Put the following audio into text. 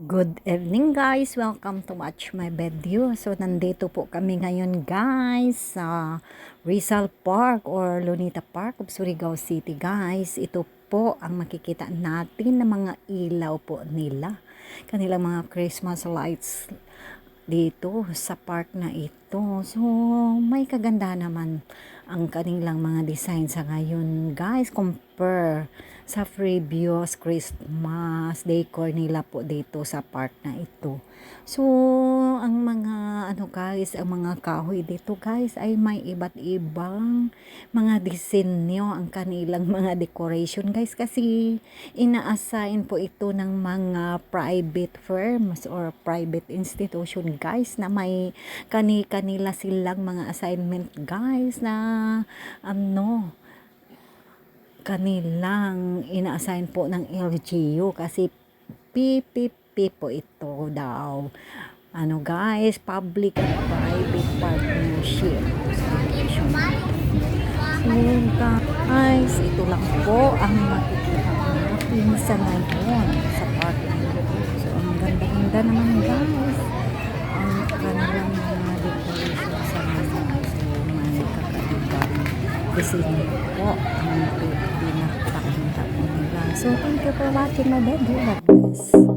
Good evening guys, welcome to watch my video. So nandito po kami ngayon guys sa Rizal Park or Lunita Park of Surigao City guys. Ito po ang makikita natin na mga ilaw po nila. Kanilang mga Christmas lights dito sa park na ito. So may kaganda naman ang kanilang mga design sa ngayon guys, compare sa previous Christmas decor nila po dito sa park na ito. So ang mga guys, ang mga kahoy dito guys ay may iba't ibang mga disenyo ang kanilang mga decoration guys, kasi ina-assign po ito ng mga private firms or private institution guys, na may kanila silang mga assignment guys na kanilang ina-assign po ng LGU, kasi PPP po ito daw. Guys, public and private partnership. So guys, ito lang po ang makikita natin sa ngayon sa park na ito. So ang ganda-ganda naman guys ang kanilang mga decoration sa ngayon. So may kakaibang design po ang pinakita po nila. So thank you for watching my video. God bless.